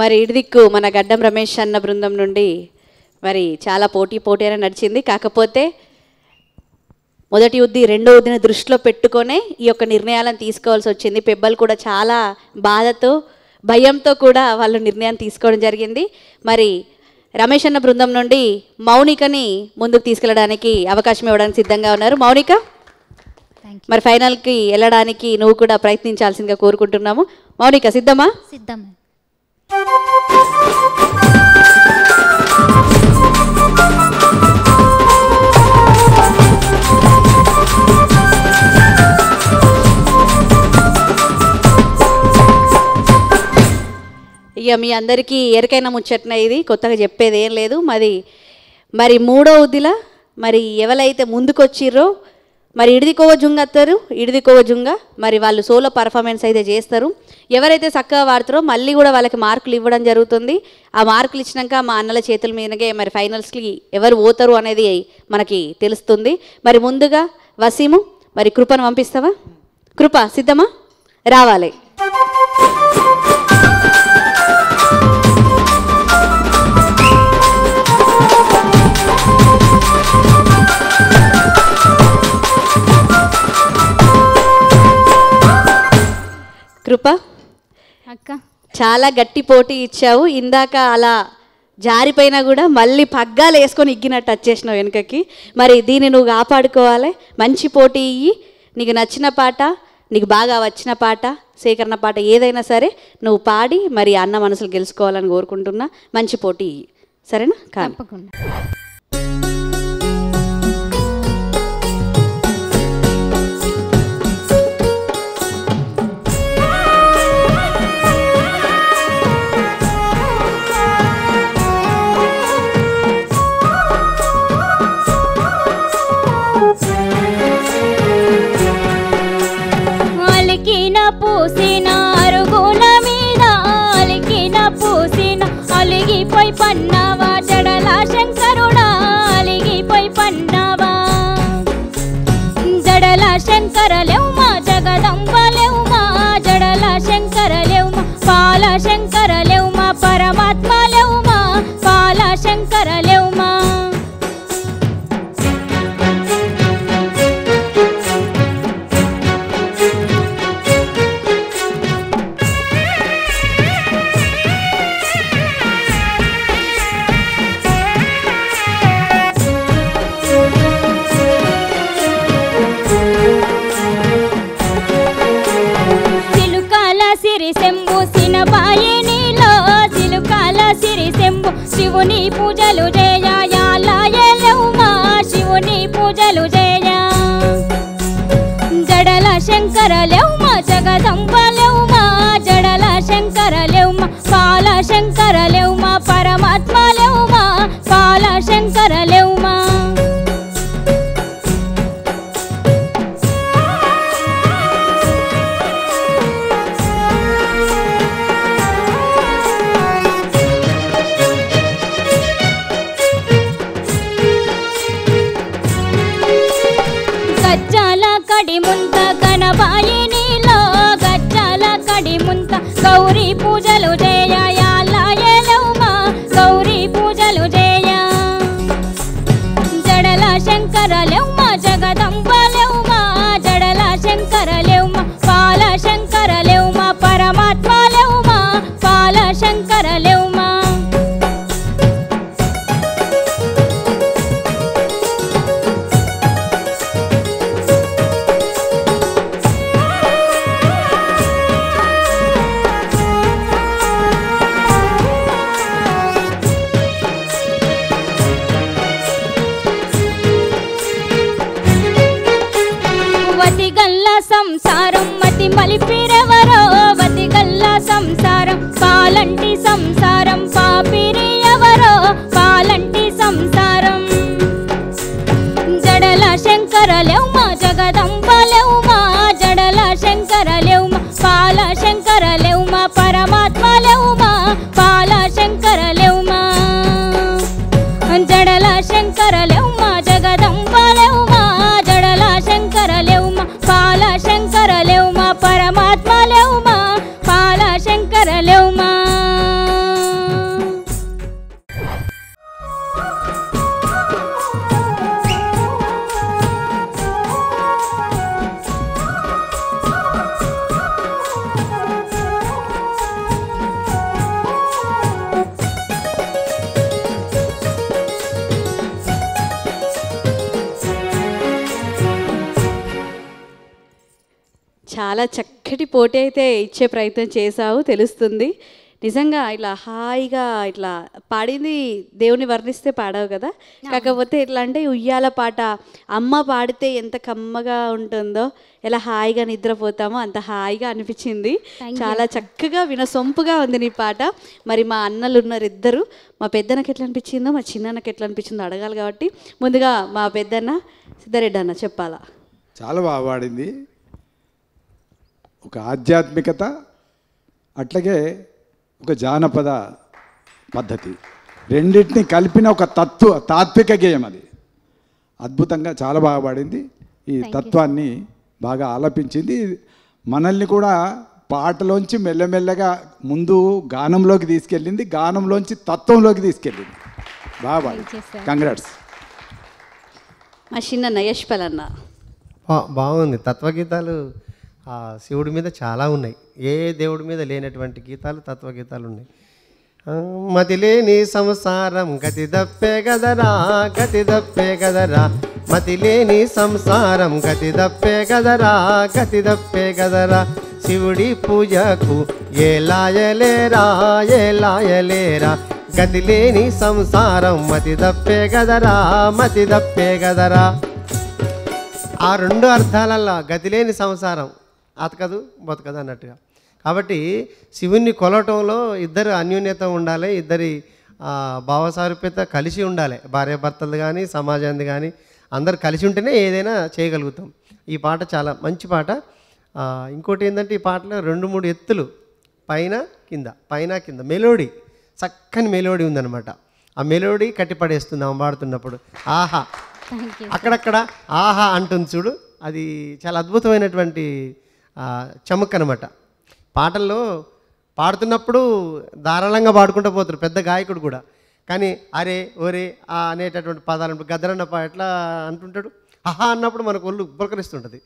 మరి ఇడిదిక్కు మన గడ్డం రమేష్ అన్న బృందం నుండి మరి చాలా పోటీగా నడిచింది. కాకపోతే మొదటి ఉద్ది రెండో ఉద్దిని దృష్టిలో పెట్టుకొనే ఈ యొక్క నిర్ణయాలను తీసుకోవాల్సి వచ్చింది. పెబ్బలు కూడా చాలా బాధతో భయంతో కూడా వాళ్ళు నిర్ణయాన్ని తీసుకోవడం జరిగింది. మరి రమేష్ అన్న బృందం నుండి మౌనికని ముందుకు తీసుకెళ్ళడానికి అవకాశం ఇవ్వడానికి సిద్ధంగా ఉన్నారు. మౌనిక, మరి ఫైనల్కి వెళ్ళడానికి నువ్వు కూడా ప్రయత్నించాల్సిందిగా కోరుకుంటున్నాము. మౌనిక సిద్ధమా? సిద్ధమే. ఇక మీ అందరికీ ఎరికైనా ముచ్చట్న, ఇది కొత్తగా చెప్పేది ఏం లేదు. మరి మూడో ఉద్దిలా మరి ఎవరైతే ముందుకొచ్చిర్రో మరి ఇడిదికోవ జుంగ వస్తారు, ఇడిదికోవ జుంగ మరి వాళ్ళు సోలో పర్ఫార్మెన్స్ అయితే చేస్తారు. ఎవరైతే చక్కగా వాడతారో మళ్ళీ కూడా వాళ్ళకి మార్కులు ఇవ్వడం జరుగుతుంది. ఆ మార్కులు ఇచ్చినాక మా అన్నల చేతుల మీదకే మరి ఫైనల్స్కి ఎవరు పోతారు అనేది మనకి తెలుస్తుంది. మరి ముందుగా వసీము మరి కృపను పంపిస్తావా? కృప సిద్ధమా? రావాలి. కృప అక్క, చాలా గట్టి పోటీ ఇచ్చావు. ఇందాక అలా జారిపోయినా కూడా మళ్ళీ పగ్గాలు వేసుకొని ఇగ్గినట్టు వచ్చేసినావు వెనుకకి. మరి దీన్ని నువ్వు కాపాడుకోవాలి. మంచి పోటీ ఇయ్యి. నీకు నచ్చిన పాట, నీకు బాగా వచ్చిన పాట, సేకరణ పాట ఏదైనా సరే నువ్వు పాడి మరి అన్న మనసులు గెలుచుకోవాలని కోరుకుంటున్నా. మంచి పోటీ ఇయ్యి, సరేనా? తప్పకుండా. పూసిన అరుగుల మీద అలికిన పూసిన అలిగిపోయి పన్నావా జడల శంకరుడా, అలిగిపోయి పన్నావా జడల శంకరలేవుమా, జగదంబలేవుమా, జడల శంకరలేవుమా, పాల శంకరలేవుమా, పరమాత్మలేవుమా, పాల శంకరలేవుమా. శంభు సినబాయి నీలో సిలుకాల సిరి శంభు, శివుని పూజలు జయ యాలయలేవుమా, శివుని పూజలు జయ జడల శంకరలేవుమా, జగదంబలేవుమా, జడల శంకరలేవుమా, పాల శంకరలేవుమా, పరమాత్మలేవుమా, పాల శంకరలేవుమా. గజ్జాల కడిముంత గణబాయి నీలో గజ్జాల కడిముంత, గౌరీ పూజలు జయ యాలయలేవుమా, గౌరీ పూజలు జయ జడల శంకరలేవుమా, జగదంబలేవుమా, జడల శంకరలేవుమా, పాల శంకరలేవుమా, పరమాత్మలేవుమా, పాల శంకరలేవుమా. వతిగల్ల సంసారం మతి మలిపిరెవరో, వతిగల్ల సంసారం పాలంటి సంసారం పాపిరి ఎవరో, పాలంటి సంసారం జడల శంకరలేవుమా, జగదంబలేవుమా, జడల శంకరలేవుమా, పాల శంకరలేవుమా, పరమాత్మలేవుమా, పాల శంకరలేవుమా జడల శంకరలేవుమా, జగదంబలేవుమా, జడల శంకరలేవుమా, పాల శంకరలేవుమా, పరమాత్మలేవుమా, పాల శంకరలేవుమా. చాలా చక్కటి పోటీ అయితే ఇచ్చే ప్రయత్నం చేశావు, తెలుస్తుంది. నిజంగా ఇలా హాయిగా ఇట్లా పాడింది దేవుని వర్ణిస్తే పాడావు కదా. కాకపోతే ఎట్లా అంటే ఉయ్యాల పాట అమ్మ పాడితే ఎంత కమ్మగా ఉంటుందో, ఎలా హాయిగా నిద్రపోతామో అంత హాయిగా అనిపించింది. చాలా చక్కగా వినసొంపుగా ఉంది నీ పాట. మరి మా అన్నలు ఉన్నారు ఇద్దరు, మా పెద్దన్నకి ఎట్లా అనిపించిందో మా చిన్నన్నకి ఎట్లా అనిపించిందో అడగాలి కాబట్టి ముందుగా మా పెద్దన్న సిద్ధారెడ్డి అన్న చెప్పాలా. చాలా బాగా పాడింది. ఒక ఆధ్యాత్మికత, అట్లాగే ఒక జానపద పద్ధతి, రెండింటిని కలిపిన ఒక తాత్విక గేయం. అది అద్భుతంగా చాలా బాగా పాడింది. ఈ తత్వాన్ని బాగా ఆలపించింది. మనల్ని కూడా పాటలోంచి మెల్లమెల్లగా ముందు గానంలోకి తీసుకెళ్ళింది, గానంలోంచి తత్వంలోకి తీసుకెళ్ళింది. బాగా పాడింది. కంగ్రాట్స్. మా చిన్న యశ్పల్ అన్న బాగుంది. తత్వగీతాలు శివుడి మీద చాలా ఉన్నాయి. ఏ దేవుడి మీద లేనటువంటి గీతాలు తత్వగీతాలు ఉన్నాయి. మతిలేని సంసారం గతి దప్పే గదరా, గతి దప్పే గదరా, మతిలేని సంసారం గతి దప్పే గదరా, గతి దప్పే గదరా, శివుడి పూజకు ఏ లాయలేరా, ఏ లాయలేరా, గతి లేని సంసారం మతి దప్పే గదరా, మతి దప్పే గదరా. ఆ రెండు అర్థాలల్లో గతిలేని సంసారం అతకదు బతకదు అన్నట్టుగా. కాబట్టి శివుణ్ణి కొలవటంలో ఇద్దరు అన్యోన్యత ఉండాలి, ఇద్దరి భావసారూప్యత కలిసి ఉండాలి. భార్యాభర్తలు కానీ సమాజాన్ని కానీ అందరు కలిసి ఉంటేనే ఏదైనా చేయగలుగుతాం. ఈ పాట చాలా మంచి పాట. ఇంకోటి ఏంటంటే ఈ పాటలో 2-3 ఎత్తులు, పైన కింద పైన కింద, మెలోడీ, చక్కని మెలోడీ ఉందన్నమాట. ఆ మెలోడీ కట్టిపడేస్తుంది ఆమె పాడుతున్నప్పుడు. ఆహా, అక్కడక్కడ ఆహా అంటుంది చూడు, అది చాలా అద్భుతమైనటువంటి చమక్ అనమాట. పాటల్లో పాడుతున్నప్పుడు ధారాళంగా పాడుకుంటూ పోతారు పెద్ద గాయకుడు కూడా. కానీ అరే ఒరే అనేటటువంటి పదాలు గద్దరన్న ఎట్లా అంటుంటాడు, ఆహా అన్నప్పుడు మనకు ఒళ్ళు పులకరిస్తుంటుంది.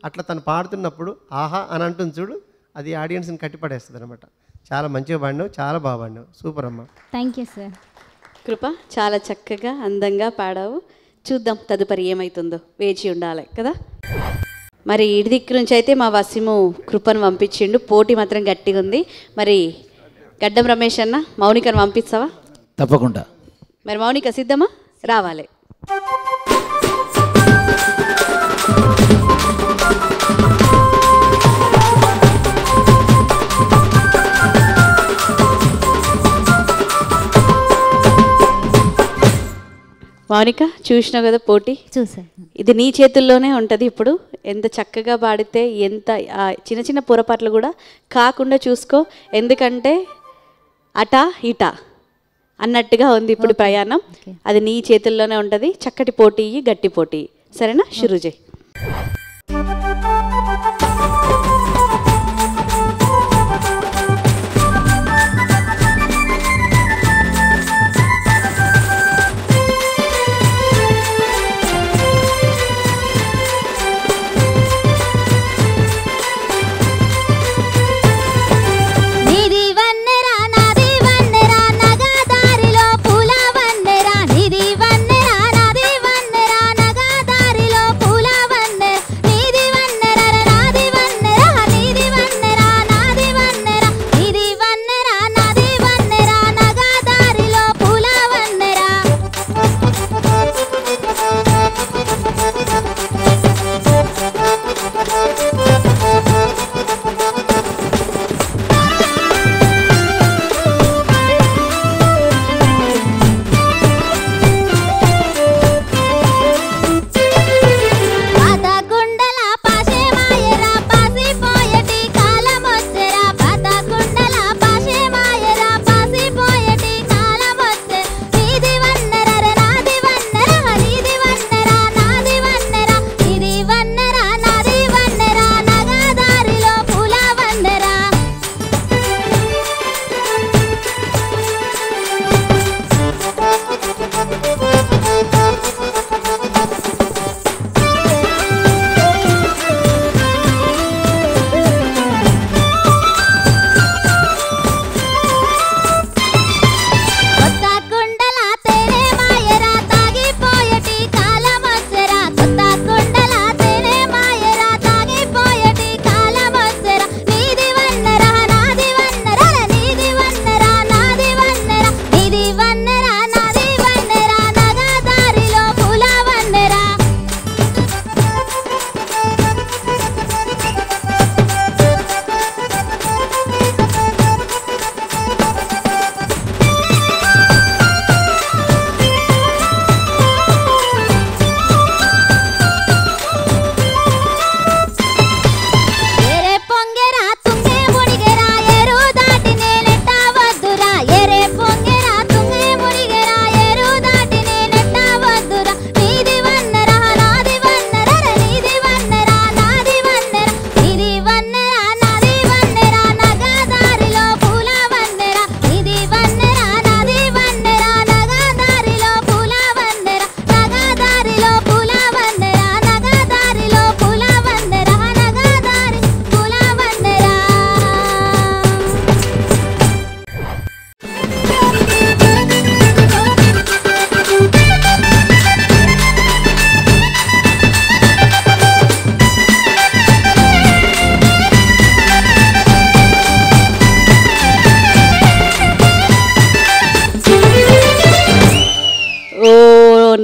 అట్లా తను పాడుతున్నప్పుడు ఆహా అని అంటుంది చూడు, అది ఆడియన్స్ని కట్టిపడేస్తుంది అనమాట. చాలా మంచిగా పాడినావు, చాలా బాగా పాడినావు, సూపర్ అమ్మ. Thank you sir. కృప చాలా చక్కగా అందంగా పాడావు. చూద్దాం తదుపరి ఏమవుతుందో, వేచి ఉండాలి కదా. మరి ఇటు దిక్కు నుంచి అయితే మా వసిము కృపను పంపించిండు, పోటీ మాత్రం గట్టిగా ఉంది. మరి గడ్డం రమేష్ అన్న మౌనికను పంపిస్తావా? తప్పకుండా. మరి మౌనిక సిద్ధమా? రావాలి. మౌనిక చూసినావు కదా పోటీ, చూసాను. ఇది నీ చేతుల్లోనే ఉంటుంది. ఇప్పుడు ఎంత చక్కగా పాడితే ఎంత చిన్న చిన్న పొరపాట్లు కూడా కాకుండా చూసుకో, ఎందుకంటే అటా ఇటా అన్నట్టుగా ఉంది ఇప్పుడు ప్రయాణం. అది నీ చేతుల్లోనే ఉంటుంది. చక్కటి పోటీ, గట్టి పోటీ, సరేనా? షురూ చేయి. పూల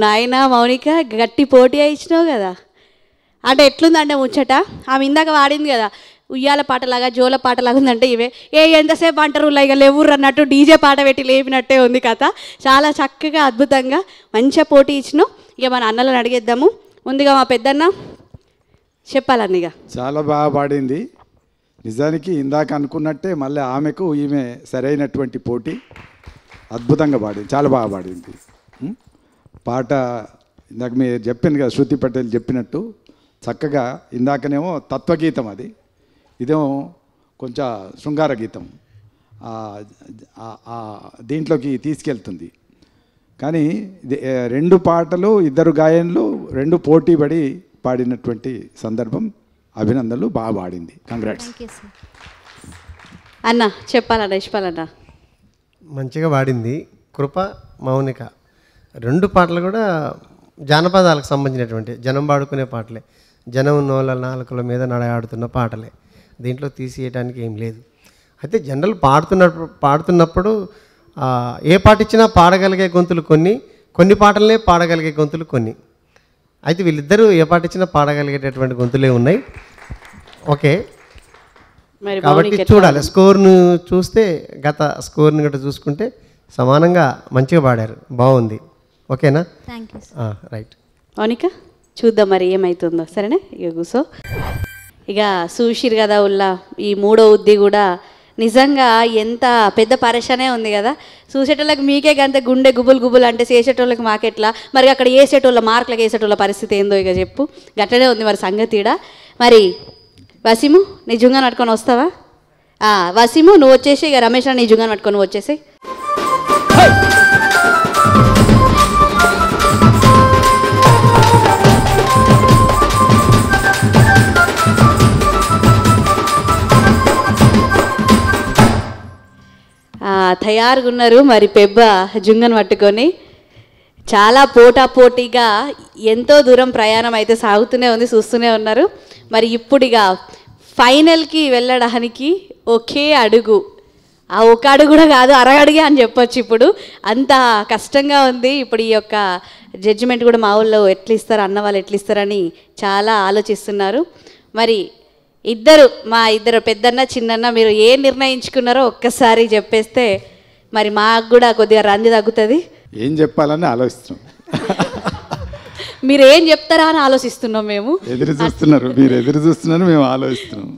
నాయన మౌనిక గట్టి పోటీ ఇచ్చినావు కదా. అంటే ఎట్లుందంటే ముచ్చట, ఆమె ఇందాక వాడింది కదా ఉయ్యాల పాటలాగా జోల పాటలాగా ఉందంటే ఇవే ఎంతసేపు అంటారు ఇక లేవుర్రు అన్నట్టు డీజే పాట పెట్టి లేపినట్టే ఉంది కథ. చాలా చక్కగా అద్భుతంగా మంచిగా పోటీ ఇచ్చినావు. ఇక మన అన్నలను అడిగేద్దాము. ముందుగా మా పెద్దన్న చెప్పాలన్న. ఇక చాలా బాగా పాడింది నిజానికి. ఇందాక అనుకున్నట్టే మళ్ళీ ఆమెకు ఈమె సరైనటువంటి పోటీ. అద్భుతంగా పాడింది, చాలా బాగా పాడింది. పాట ఇందాక మీరు చెప్పాను కదా, శృతి పటేల్ చెప్పినట్టు చక్కగా. ఇందాకనేమో తత్వగీతం, అది ఇదేమో కొంచెం శృంగార గీతం, దీంట్లోకి తీసుకెళ్తుంది. కానీ రెండు పాటలు ఇద్దరు గాయన్లు రెండు పోటీ పడి పాడినటువంటి సందర్భం. అభినందనలు, బాగా పాడింది. కంగ్రాట్స్ అన్న. చెప్పాలన్న ఇష్టపాలన్న. మంచిగా పాడింది. కృప, మౌనిక రెండు పాటలు కూడా జానపదాలకు సంబంధించినటువంటి జనం పాడుకునే పాటలే. జనం నోళ్ళ నాలుకల మీద నడయాడుతున్న పాటలే. దీంట్లో తీసేయడానికి ఏం లేదు. అయితే జనరల్ పాడుతున్నప్పుడు ఏ పాట ఇచ్చినా పాడగలిగే గొంతులు కొన్ని పాటలనే పాడగలిగే గొంతులు కొన్ని. అయితే వీళ్ళిద్దరూ ఏ పాట ఇచ్చినా పాడగలిగేటటువంటి గొంతులే ఉన్నాయి. ఓకే, కాబట్టి చూడాలి. స్కోర్ను చూస్తే, గత స్కోర్ని గట్రా చూసుకుంటే సమానంగా మంచిగా పాడారు, బాగుంది. ఓకేనా? రైట్ మౌనిక, చూద్దాం మరి ఏమవుతుందో. సరేనా? ఇక కూసో. ఇక చూసిరు కదా ఉల్లా, ఈ మూడో ఉద్ది కూడా నిజంగా ఎంత పెద్ద పరేషానే ఉంది కదా. చూసేటోళ్ళకి మీకే గంత గుండె గుబులు అంటే చేసేటోళ్ళకి మాకెట్లా మరి? అక్కడ వేసేటోళ్ళ మార్కులకు వేసేటోళ్ళ పరిస్థితి ఏందో ఇక చెప్పు. గట్లనే ఉంది మరి సంగతిడ. మరి వసీము నిజంగా పట్టుకొని వస్తావా? వసీము నువ్వు వచ్చేసి, ఇక రమేష్ అని నిజంగా పట్టుకొని నువ్వు వచ్చేసి. తయారుగా ఉన్నారు మరి పెబ్బ జుంగను పట్టుకొని. చాలా పోటాపోటీగా ఎంతో దూరం ప్రయాణం అయితే సాగుతూనే ఉంది, చూస్తూనే ఉన్నారు. మరి ఇప్పుడు ఇక ఫైనల్కి వెళ్ళడానికి ఒకే అడుగు, ఆ ఒక అడుగు కూడా కాదు అరగడుగే అని చెప్పొచ్చు. ఇప్పుడు అంత కష్టంగా ఉంది. ఇప్పుడు ఈ యొక్క జడ్జిమెంట్ కూడా మా ఊళ్ళో ఎట్లా ఇస్తారు, అన్న వాళ్ళు ఎట్లా ఇస్తారని చాలా ఆలోచిస్తున్నారు. మరి మా ఇద్దరు పెద్దన్న చిన్నన్న మీరు ఏ నిర్ణయించుకున్నారో ఒక్కసారి చెప్పేస్తే మరి మాకు కూడా కొద్దిగా రంది తగ్గుతుంది. ఏం చెప్పాలని ఆలోచిస్తున్నాం. మీరు ఏం చెప్తారా అని ఆలోచిస్తున్నాం. మేము ఎదురు చూస్తున్నారు, మీరు ఎదురు చూస్తున్నారు, మేము ఆలోచిస్తున్నాం.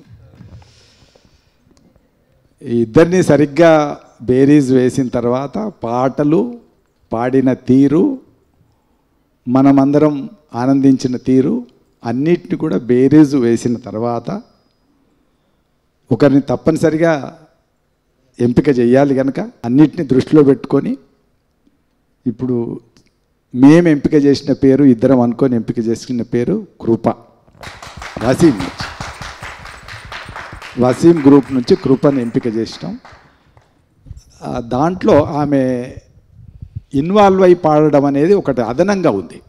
ఈ ఇద్దరిని సరిగ్గా బేరీజ్ వేసిన తర్వాత పాటలు పాడిన తీరు, మనమందరం ఆనందించిన తీరు అన్నిటిని కూడా బేరీజు వేసిన తర్వాత ఒకరిని తప్పనిసరిగా ఎంపిక చేయాలి. కనుక అన్నిటిని దృష్టిలో పెట్టుకొని ఇప్పుడు మేము ఎంపిక చేసిన పేరు, ఇద్దరం అనుకొని ఎంపిక చేసుకున్న పేరు కృప. వసీం గ్రూప్ నుంచి కృపని ఎంపిక చేసినాం. దాంట్లో ఆమె ఇన్వాల్వ్ అయి పాడడం అనేది ఒకటి అదనంగా ఉంది.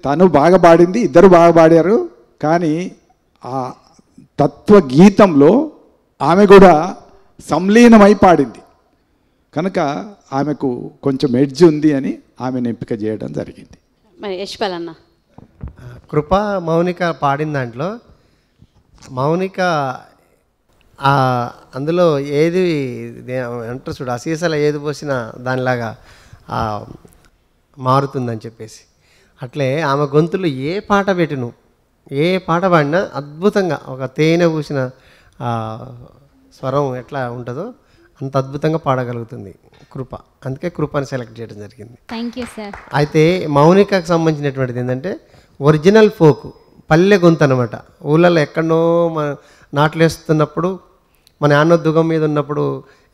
తను బాగా పాడింది, ఇద్దరు బాగా పాడారు. కానీ ఆ తత్వగీతంలో ఆమె కూడా సంలీనమై పాడింది కనుక ఆమెకు కొంచెం ఎడ్జ్ ఉంది అని ఆమెను ఎంపిక చేయడం జరిగింది. మరి యశ్పాలన్న, కృప మౌనిక పాడిన దాంట్లో మౌనిక అందులో ఏది అంటారు చూడు, ఆ సీసాలో ఏది పోసినా దానిలాగా మారుతుందని చెప్పేసి, అట్లే ఆమె గొంతులు ఏ పాట పెట్టిను, ఏ పాట పాడినా అద్భుతంగా ఒక తేనె పూసిన స్వరం ఎట్లా ఉంటుందో అంత అద్భుతంగా పాడగలుగుతుంది కృప. అందుకే కృపని సెలెక్ట్ చేయడం జరిగింది. Thank you sir. అయితే మౌనికకు సంబంధించినటువంటిది ఏంటంటే ఒరిజినల్ ఫోక్ పల్లె గొంతు అనమాట. ఊళ్ళలో ఎక్కడో నాట్లేస్తున్నప్పుడు మన యాన్నో దుగం మీద ఉన్నప్పుడు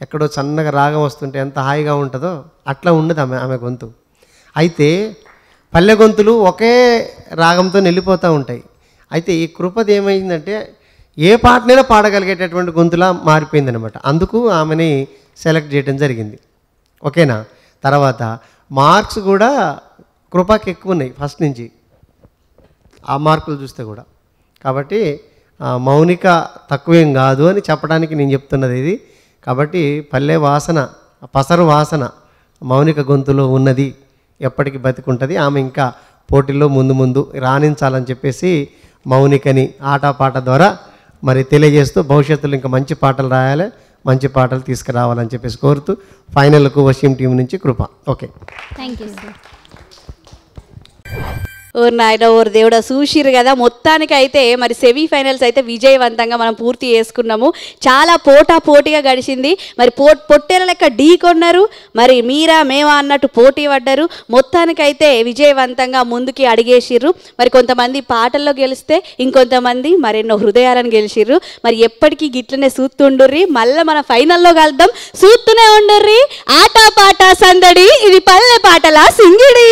ఎక్కడో సన్నగా రాగం వస్తుంటే ఎంత హాయిగా ఉంటుందో అట్లా ఉండదు ఆమె గొంతు. అయితే పల్లె గొంతులు ఒకే రాగంతో వెళ్ళిపోతూ ఉంటాయి. అయితే ఈ కృపది ఏమైందంటే ఏ పాటనైనా పాడగలిగేటటువంటి గొంతులా మారిపోయిందనమాట. అందుకు ఆమెని సెలెక్ట్ చేయడం జరిగింది. ఓకేనా? తర్వాత మార్క్స్ కూడా కృపకి ఎక్కువ ఉన్నాయి ఫస్ట్ నుంచి, ఆ మార్కులు చూస్తే కూడా. కాబట్టి మౌనిక తక్కువేం కాదు అని చెప్పడానికి నేను చెప్తున్నది ఇది. కాబట్టి పల్లె వాసన, పసరు వాసన మౌనిక గొంతులో ఉన్నది ఎప్పటికీ బతికుంటుంది. ఆమె ఇంకా పోటీల్లో ముందు ముందు రాణించాలని చెప్పేసి మౌనికని ఆటపాట ద్వారా మరి తెలియజేస్తూ భవిష్యత్తులో ఇంకా మంచి పాటలు రాయాలి, మంచి పాటలు తీసుకురావాలని చెప్పేసి కోరుతూ ఫైనల్కు వసీం టీం నుంచి Krupa. Okay, thank you sir. ఓరు నాయన ఓరు దేవుడా చూసిరు కదా. మొత్తానికి అయితే మరి సెమీఫైనల్స్ అయితే విజయవంతంగా మనం పూర్తి చేసుకున్నాము. చాలా పోటీగా గడిచింది. మరి పొట్టేల లెక్క ఢీ కొన్నారు, మరి మీరా మేమా అన్నట్టు పోటీ పడ్డారు. మొత్తానికైతే విజయవంతంగా ముందుకి అడిగేసిర్రు. మరి కొంతమంది పాటల్లో గెలిస్తే ఇంకొంతమంది మరెన్నో హృదయాలను గెలిచిర్రు. మరి ఎప్పటికీ గిట్లనే చూస్తుండుర్రి. మళ్ళీ మన ఫైనల్లో కలుద్దాం, చూస్తూనే ఉండుర్రి. ఆట పాట సందడి, ఇది పల్లె పాటల సింగిడి.